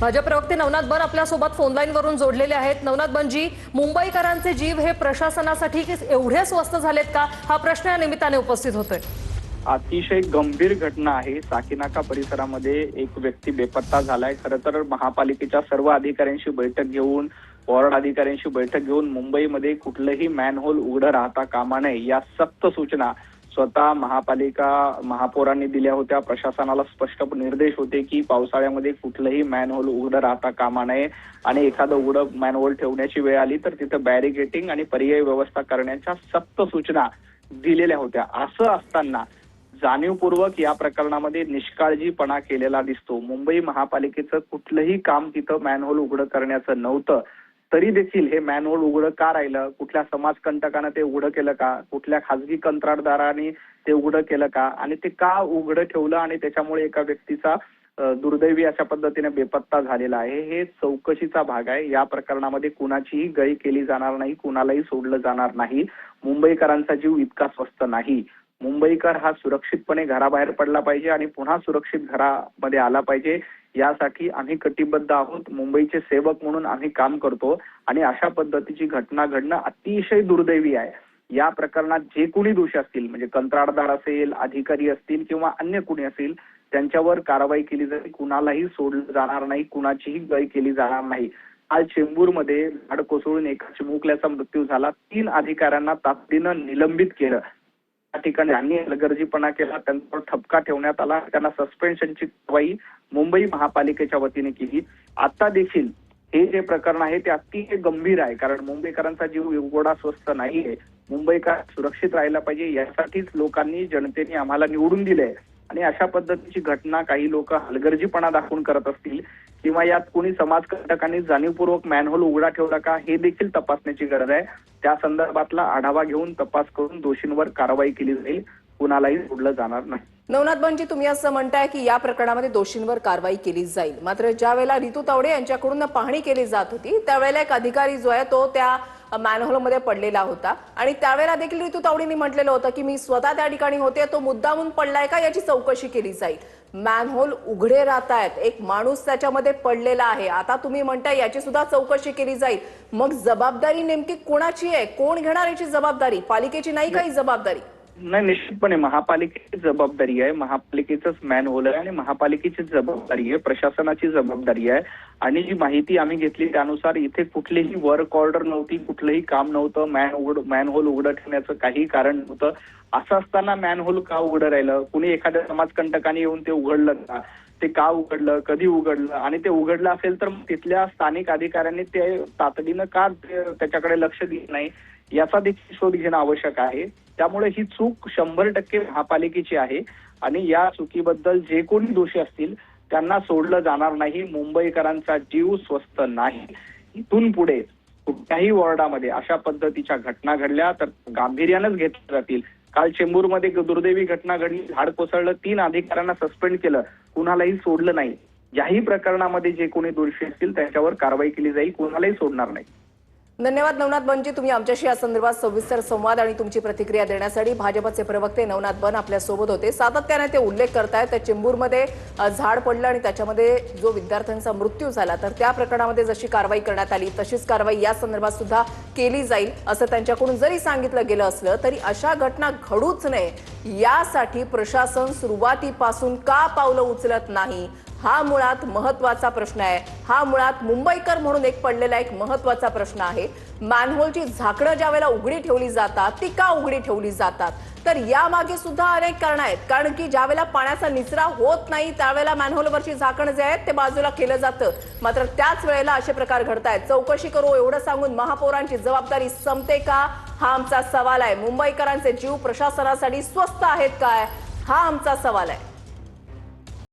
भाजप प्रवक्ते नवनाथ बन आपल्यासोबत फोनलाईन वरून जोडलेले आहेत। नवनाथ बनजी, मुंबईकरांचे जीव हे प्रशासनासाठी एवढे स्वस्त झालेत का, हा प्रश्न या निमित्ताने उपस्थित होतोय। अतिशय गंभीर घटना आहे। साकीनाका परिसरामध्ये एक व्यक्ती बेपत्ता झालाय। खरं तर महापालिकेच्या सर्व अधिकाऱ्यांशी बैठक घेऊन, वॉर्ड अधिकाऱ्यांशी बैठक घेऊन मुंबईमध्ये कुठलंही मॅनहोल उघडं राहता कामा नये या सक्त सूचना स्वतः महापौरांनी दिल्या होत्या। प्रशासनाला स्पष्ट निर्देश होते की पावसाळ्यामध्ये कुठलंही मॅनहोल उघडं राहता कामा नये आणि एखादं उघडं मॅनहोल ठेवण्याची वेळ आली तर तिथं बॅरिगेटिंग आणि पर्यायी व्यवस्था करण्याच्या सक्त सूचना दिलेल्या होत्या। असं असताना जाणीवपूर्वक या प्रकरणामध्ये निष्काळजीपणा केलेला दिसतो। मुंबई महापालिकेचं कुठलंही काम तिथं मॅनहोल उघडं करण्याचं नव्हतं, तरी देखील हे मॅनहोल उघडं का राहिलं? कुठल्या समाजकंटकानं ते उघडं केलं का? कुठल्या खासगी कंत्राटदारांनी ते उघडं केलं का? आणि ते का उघडं ठेवलं आणि त्याच्यामुळे एका व्यक्तीचा दुर्दैवी अशा पद्धतीने बेपत्ता झालेला आहे। हे चौकशीचा भाग आहे। या प्रकरणामध्ये कुणाचीही गय केली जाणार नाही, कुणालाही सोडलं जाणार नाही। मुंबईकरांचा जीव इतका स्वस्त नाही। मुंबईकर हा सुरक्षितपणे घराबाहेर पडला पाहिजे आणि पुन्हा सुरक्षित घरामध्ये आला पाहिजे, यासाठी आम्ही कटिबद्ध आहोत। मुंबईचे सेवक म्हणून आम्ही काम करतो आणि अशा पद्धतीची घटना घडणं अतिशय दुर्दैवी आहे। या प्रकरणात जे कोणी दोषी असतील, म्हणजे कंत्राटदार असेल, अधिकारी असतील किंवा अन्य कोणी असेल, त्यांच्यावर कारवाई केली जाईल। कुणालाही सोडलं जाणार नाही, कुणाचीही गय केली जाणार नाही। आज चेंबूरमध्ये झाड कोसळून एका चिमुकल्याचा मृत्यू झाला। 3 अधिकाऱ्यांना तातडीनं निलंबित केलं। त्या ठिकाणी ज्यांनी हलगर्जीपणा केला त्यांच्यावर ठपका ठेवण्यात आला। त्यांना सस्पेन्शनची कारवाई मुंबई महापालिकेच्या वतीने केली। आता देखील हे जे प्रकरण आहे ते अतिशय गंभीर आहे, कारण मुंबईकरांचा जीव एवढा स्वस्त नाहीये। मुंबईकर सुरक्षित राहायला पाहिजे, यासाठीच लोकांनी, जनतेने आम्हाला निवडून दिले आणि अशा पद्धतीची घटना काही लोक हलगर्जीपणा दाखवून करत असतील किंवा यात कोणी समाजकंटकांनी जाणीवपूर्वक मॅनहोल उघडा ठेवला का, हे देखील तपासण्याची गरज आहे। त्या संदर्भातला आढावा घेऊन तपास करून दोषींवर कारवाई केली जाईल, कुणालाही सोडलं जाणार नाही। नवनाथ बनजी, तुम्ही असं म्हणताय की या प्रकरणामध्ये दोषींवर कारवाई केली जाईल, मात्र ज्या वेळेला रितू तावडे यांच्याकडून पाहणी केली जात होती त्यावेळेला एक अधिकारी जो आहे तो त्या मॅनहोलमध्ये पडलेला होता आणि त्यावेळेला देखील रितू तावडेंनी म्हटलेलं होतं की मी स्वतः त्या ठिकाणी होते, तो मुद्दामून पडलाय का याची चौकशी केली जाईल। मॅनहोल उघडे राहतायत, एक माणूस त्याच्यामध्ये पडलेला आहे, आता तुम्ही म्हणताय याची सुद्धा चौकशी केली जाईल। मग जबाबदारी नेमकी कोणाची आहे? कोण घेणार याची जबाबदारी? पालिकेची नाही का ही जबाबदारी? नाही, निश्चितपणे महापालिकेची जबाबदारी आहे। महापालिकेचंच मॅनहोल आहे आणि महापालिकेची जबाबदारी आहे, प्रशासनाची जबाबदारी आहे। आणि जी माहिती आम्ही घेतली त्यानुसार इथे कुठलीही वर्क ऑर्डर नव्हती, कुठलंही काम नव्हतं, मॅनहोल उघडं ठेवण्याचं काही कारण नव्हतं। असं असताना मॅनहोल का उघडं राहिलं? कुणी एखाद्या समाजकंटकाने येऊन ते उघडलं का? ते का उघडलं? कधी उघडलं? आणि ते उघडलं असेल तर तिथल्या स्थानिक अधिकाऱ्यांनी ते तातडीनं का त्याच्याकडे लक्ष दिलं नाही, याचा देखील शोध घेणं आवश्यक आहे। त्यामुळे ही चूक 100% महापालिकेची आहे आणि या चुकीबद्दल जे कोणी दोषी असतील त्यांना सोडलं जाणार नाही। मुंबईकरांचा जीव स्वस्त नाही। इथून पुढे कुठल्याही वॉर्डामध्ये अशा पद्धतीच्या घटना घडल्या तर गांभीर्यानेच घेतल्या जातील। काल चेंबूरमध्ये दुर्दैवी घटना घडली, झाड कोसळलं, 3 अधिकाऱ्यांना सस्पेंड केलं, कुणालाही सोडलं नाही। याही प्रकरणामध्ये जे कोणी दोषी असतील त्यांच्यावर कारवाई केली जाईल, कुणालाही सोडणार नाही। धन्यवाद नवनाथ बनजी, तुम्ही आमच्याशी या संदर्भात सविस्तर संवाद आणि तुमची प्रतिक्रिया देण्यासाठी। भाजपचे प्रवक्ते नवनाथ बन आपल्या सोबत होते। सातत्याने ते उल्लेख करतायत त्या चेंबूरमध्ये झाड पडलं आणि त्याच्यामध्ये जो विद्यार्थ्यांचा मृत्यू झाला, तर त्या प्रकरणामध्ये जशी कारवाई करण्यात आली तशीच कारवाई या संदर्भात सुद्धा केली जाईल असं त्यांच्याकडून जरी सांगितलं गेलं असलं तरी अशा घटना घडूच नये यासाठी प्रशासन सुरुवातीपासून का पावलं उचलत नाही, हा मुळात महत्त्वाचा प्रश्न आहे। हा मुळात मुंबईकर म्हणून एक पडलेला एक महत्त्वाचा प्रश्न आहे। मॅनहोलची झाकणं ज्यावेळेला उघडी ठेवली जातात ती का उघडी ठेवली जातात, तर यामागे सुद्धा अनेक कारण आहेत। कारण की ज्यावेळेला पाण्याचा निचरा होत नाही त्यावेळेला मॅनहोलवरची झाकण जे आहेत ते बाजूला केलं जातं, मात्र त्याच वेळेला असे प्रकार घडतायत। चौकशी करू एवढं सांगून महापौरांची जबाबदारी संपते का, हा आमचा सवाल आहे। मुंबईकरांचे जीव प्रशासनासाठी स्वस्त आहेत काय, हा आमचा सवाल आहे।